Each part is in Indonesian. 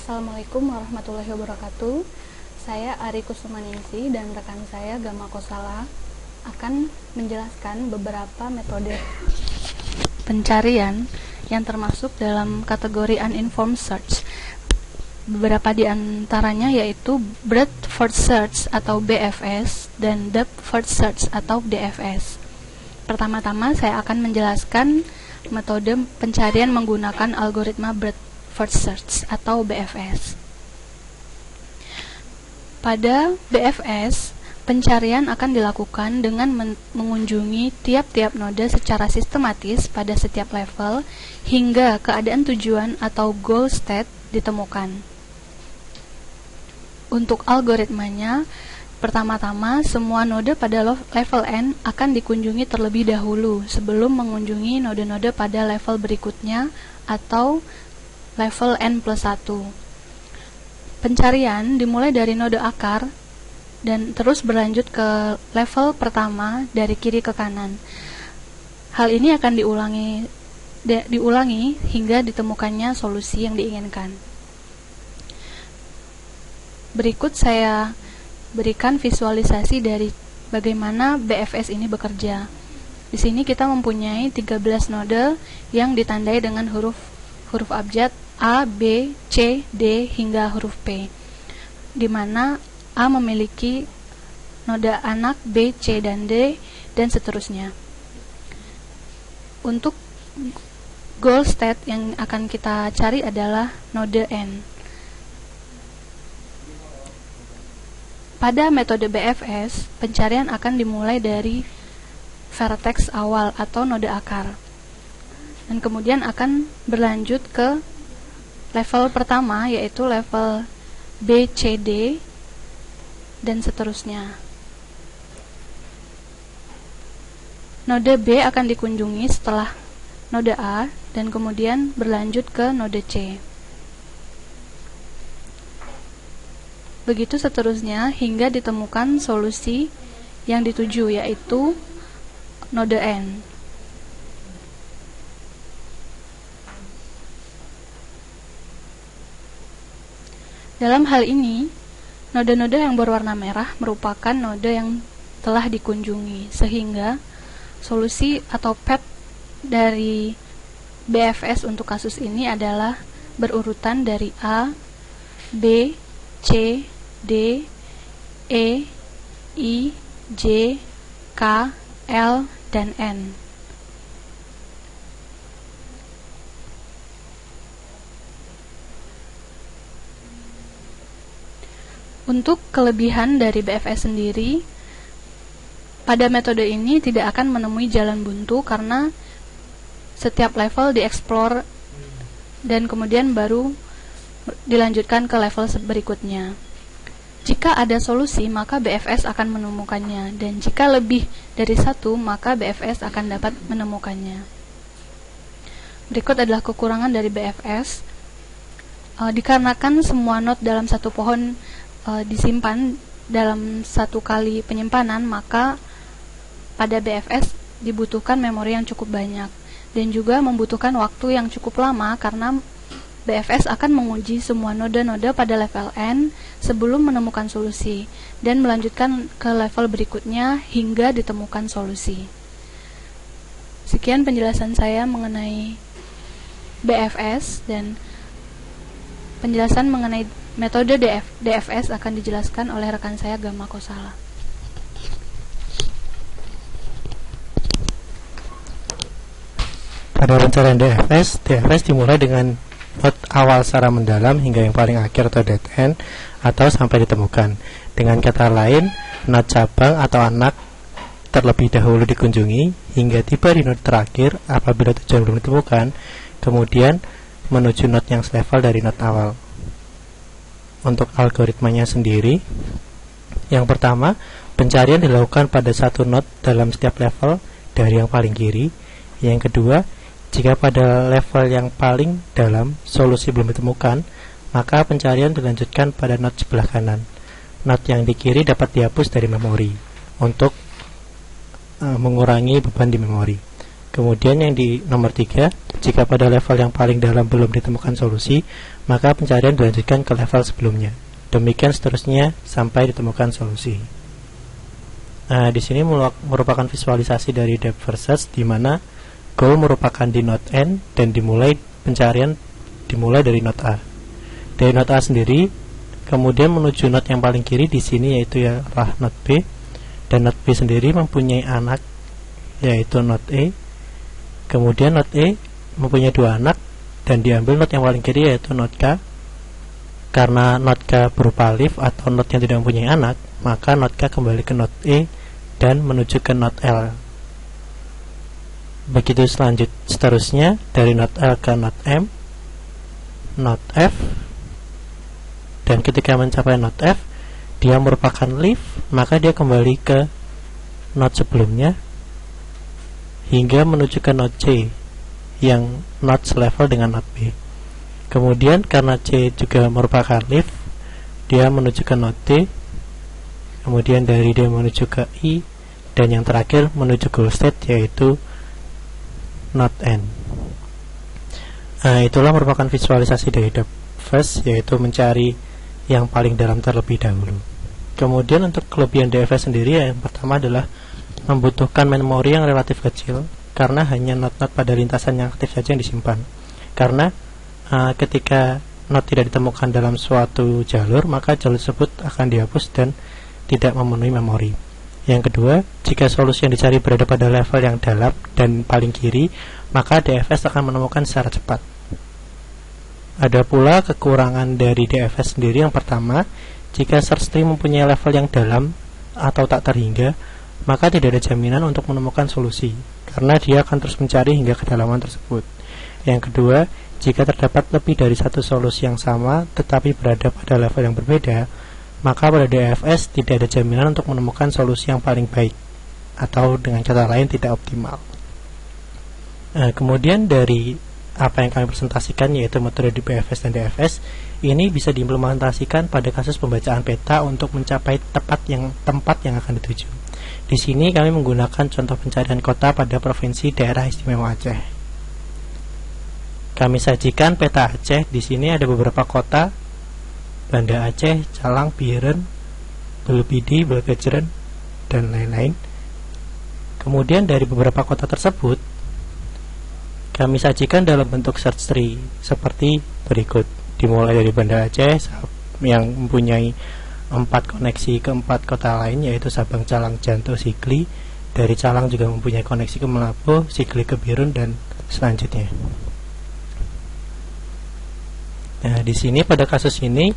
Assalamualaikum warahmatullahi wabarakatuh. Saya Ari Kusumaningsi dan rekan saya Gama Kosala akan menjelaskan beberapa metode pencarian yang termasuk dalam kategori uninformed search. Beberapa di antaranya yaitu breadth first search atau BFS dan depth first search atau DFS. Pertama-tama saya akan menjelaskan metode pencarian menggunakan algoritma breadth first search atau BFS. Pada BFS, pencarian akan dilakukan dengan mengunjungi tiap-tiap node secara sistematis pada setiap level hingga keadaan tujuan atau goal state ditemukan. Untuk algoritmanya, pertama-tama semua node pada level N akan dikunjungi terlebih dahulu sebelum mengunjungi node-node pada level berikutnya atau level N+1. Pencarian dimulai dari node akar dan terus berlanjut ke level pertama dari kiri ke kanan. Hal ini akan diulangi hingga ditemukannya solusi yang diinginkan. Berikut saya berikan visualisasi dari bagaimana BFS ini bekerja. Di sini kita mempunyai 13 node yang ditandai dengan huruf abjad A, B, C, D hingga huruf P, di mana A memiliki node anak B, C, dan D, dan seterusnya. Untuk goal state yang akan kita cari adalah node N. Pada metode BFS, pencarian akan dimulai dari vertex awal atau node akar, dan kemudian akan berlanjut ke level pertama, yaitu level B, C, D, dan seterusnya. Node B akan dikunjungi setelah node A, dan kemudian berlanjut ke node C. Begitu seterusnya hingga ditemukan solusi yang dituju, yaitu node N. Dalam hal ini, node-node yang berwarna merah merupakan node yang telah dikunjungi, sehingga solusi atau path dari BFS untuk kasus ini adalah berurutan dari A, B, C, D, E, I, J, K, L, dan N. Untuk kelebihan dari BFS sendiri, pada metode ini tidak akan menemui jalan buntu karena setiap level dieksplor dan kemudian baru dilanjutkan ke level berikutnya. Jika ada solusi, maka BFS akan menemukannya, dan jika lebih dari satu, maka BFS akan dapat menemukannya. Berikut adalah kekurangan dari BFS. Dikarenakan semua node dalam satu pohon disimpan dalam satu kali penyimpanan, maka pada BFS dibutuhkan memori yang cukup banyak, dan juga membutuhkan waktu yang cukup lama karena BFS akan menguji semua node-node pada level N sebelum menemukan solusi, dan melanjutkan ke level berikutnya hingga ditemukan solusi. Sekian penjelasan saya mengenai BFS, dan penjelasan mengenai metode DFS akan dijelaskan oleh rekan saya Gama Kosala. Pada pencarian DFS dimulai dengan node awal secara mendalam hingga yang paling akhir atau dead end atau sampai ditemukan. Dengan kata lain, node cabang atau anak terlebih dahulu dikunjungi hingga tiba di node terakhir apabila tujuan belum ditemukan, kemudian menuju node yang selevel dari node awal. Untuk algoritmanya sendiri, yang pertama, pencarian dilakukan pada satu node dalam setiap level dari yang paling kiri. Yang kedua, jika pada level yang paling dalam solusi belum ditemukan, maka pencarian dilanjutkan pada node sebelah kanan. Node yang di kiri dapat dihapus dari memori untuk mengurangi beban di memori. Kemudian yang di nomor 3, jika pada level yang paling dalam belum ditemukan solusi, maka pencarian dilanjutkan ke level sebelumnya. Demikian seterusnya sampai ditemukan solusi. Nah, di sini merupakan visualisasi dari depth first search, di mana goal merupakan di node N dan pencarian dimulai dari node A. Dari node A sendiri, kemudian menuju node yang paling kiri di sini yaitu ialah node B, dan node B sendiri mempunyai anak yaitu node E. Kemudian node E mempunyai 2 anak dan diambil node yang paling kiri yaitu node K. Karena node K berupa leaf atau node yang tidak mempunyai anak, maka node K kembali ke node E dan menuju ke node L. Begitu seterusnya dari node L ke node M, node F, dan ketika mencapai node F, dia merupakan leaf, maka dia kembali ke node sebelumnya hingga menuju ke node C yang node selevel dengan node B. Kemudian karena C juga merupakan leaf, dia menuju ke node D, kemudian dari D menuju ke I, dan yang terakhir menuju goal state yaitu node N. Nah, itulah merupakan visualisasi dari depth first, yaitu mencari yang paling dalam terlebih dahulu. Kemudian untuk kelebihan DFS sendiri, yang pertama adalah membutuhkan memori yang relatif kecil, karena hanya node-node pada lintasan yang aktif saja yang disimpan. Karena ketika node tidak ditemukan dalam suatu jalur, maka jalur tersebut akan dihapus dan tidak memenuhi memori. Yang kedua, jika solusi yang dicari berada pada level yang dalam dan paling kiri, maka DFS akan menemukan secara cepat. Ada pula kekurangan dari DFS sendiri. Yang pertama, jika search tree mempunyai level yang dalam atau tak terhingga, maka tidak ada jaminan untuk menemukan solusi, karena dia akan terus mencari hingga kedalaman tersebut. Yang kedua, jika terdapat lebih dari satu solusi yang sama tetapi berada pada level yang berbeda, maka pada DFS tidak ada jaminan untuk menemukan solusi yang paling baik, atau dengan kata lain tidak optimal. Kemudian dari apa yang kami presentasikan, yaitu metode di BFS dan DFS, ini bisa diimplementasikan pada kasus pembacaan peta untuk mencapai tempat yang akan dituju. Di sini kami menggunakan contoh pencarian kota pada provinsi daerah istimewa Aceh. Kami sajikan peta Aceh. Di sini ada beberapa kota: Banda Aceh, Calang, Biren, Belpidi, Belgejeren, dan lain-lain. Kemudian dari beberapa kota tersebut kami sajikan dalam bentuk search tree seperti berikut. Dimulai dari Banda Aceh yang mempunyai 4 koneksi ke 4 kota lain, yaitu Sabang, Calang, Janto, Sigli. Dari Calang juga mempunyai koneksi ke Melapo, Sigli ke Birun, dan selanjutnya. Nah, di sini pada kasus ini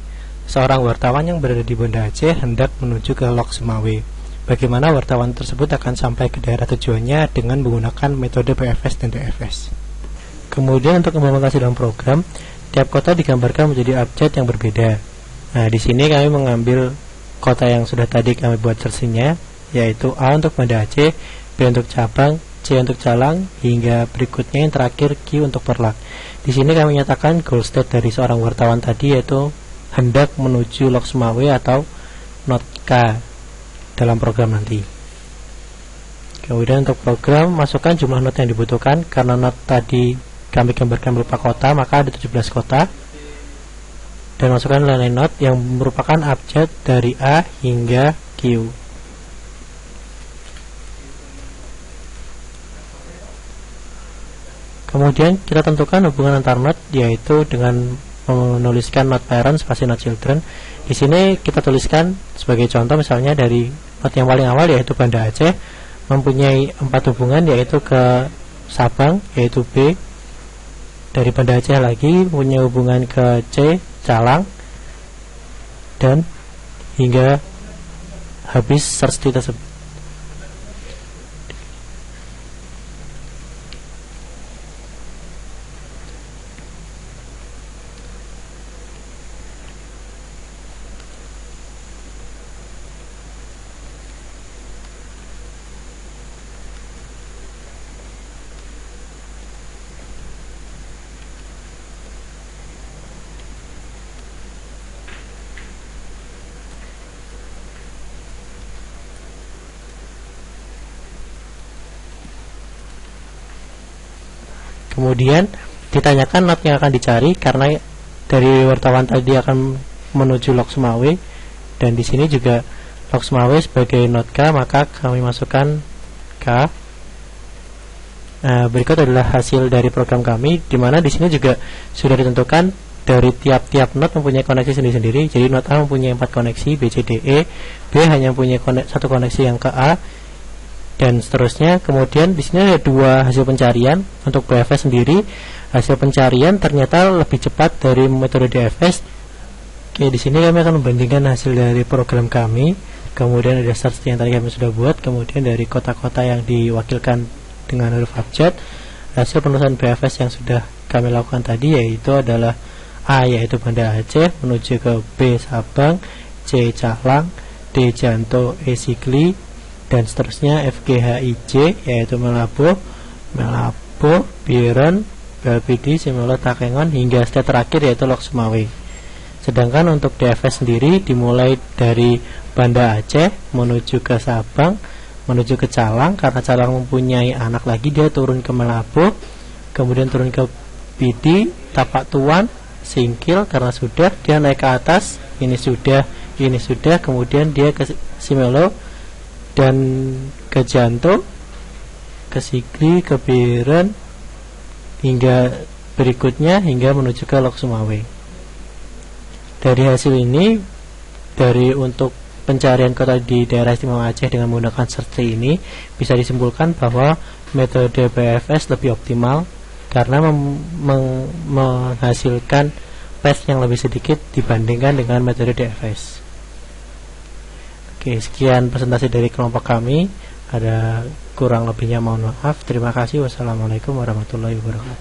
seorang wartawan yang berada di Banda Aceh hendak menuju ke Lok Sumawe. Bagaimana wartawan tersebut akan sampai ke daerah tujuannya dengan menggunakan metode BFS dan DFS. Kemudian untuk implementasi dalam program, tiap kota digambarkan menjadi abjad yang berbeda. Nah, di sini kami mengambil kota yang sudah tadi kami buat searchingnya, yaitu A untuk Banda Aceh, B untuk Cabang, C untuk Calang, hingga berikutnya yang terakhir Q untuk Perlak. Di sini kami nyatakan goal state dari seorang wartawan tadi, yaitu hendak menuju Lok Sumawe atau node K dalam program nanti. Kemudian untuk program, masukkan jumlah node yang dibutuhkan. Karena node tadi kami gambarkan berupa kota, maka ada 17 kota. Dan masukkan line node yang merupakan abjad dari A hingga Q. Kemudian kita tentukan hubungan antar node, yaitu dengan menuliskan node parent spasi node children. Di sini kita tuliskan sebagai contoh, misalnya dari node yang paling awal yaitu Banda Aceh mempunyai 4 hubungan, yaitu ke Sabang yaitu B, dari Banda Aceh lagi punya hubungan ke C, Calang, dan hingga habis search tree tersebut. Kemudian ditanyakan not yang akan dicari, karena dari wartawan tadi akan menuju log Sumawe, dan di sini juga log Sumawe sebagai not K, maka kami masukkan K. Berikut adalah hasil dari program kami, di mana di sini juga sudah ditentukan dari tiap-tiap not mempunyai koneksi sendiri-sendiri. Jadi not A mempunyai 4 koneksi, B, C, D, E. B hanya mempunyai satu koneksi yang ke A, dan seterusnya. Kemudian di sini ada 2 hasil pencarian. Untuk BFS sendiri, hasil pencarian ternyata lebih cepat dari metode DFS. Oke, di sini kami akan membandingkan hasil dari program kami. Kemudian ada search yang tadi kami sudah buat. Kemudian dari kota-kota yang diwakilkan dengan huruf abjad. Hasil penulisan BFS yang sudah kami lakukan tadi yaitu adalah A yaitu Banda Aceh menuju ke B Sabang, C Caklang, D Janto, E Sigli, dan seterusnya F G H I J yaitu Melabuh, Biren, Belpidi, Simolo, Takengon, hingga state terakhir yaitu Lok Sumawe. Sedangkan untuk DFS sendiri dimulai dari Banda Aceh menuju ke Sabang, menuju ke Calang, karena Calang mempunyai anak lagi, dia turun ke Melabuh, kemudian turun ke Pidi, Tapak Tuan, Singkil, karena sudah dia naik ke atas, ini sudah, kemudian dia ke Simelo dan ke Janto, ke Sigli, ke Biren, hingga berikutnya hingga menuju ke Lok Sumawe. Dari hasil ini, dari untuk pencarian kota di daerah istimewa Aceh dengan menggunakan search tree ini, bisa disimpulkan bahwa metode BFS lebih optimal karena menghasilkan path yang lebih sedikit dibandingkan dengan metode DFS. Oke, sekian presentasi dari kelompok kami. Ada kurang lebihnya mohon maaf. Terima kasih. Wassalamualaikum warahmatullahi wabarakatuh.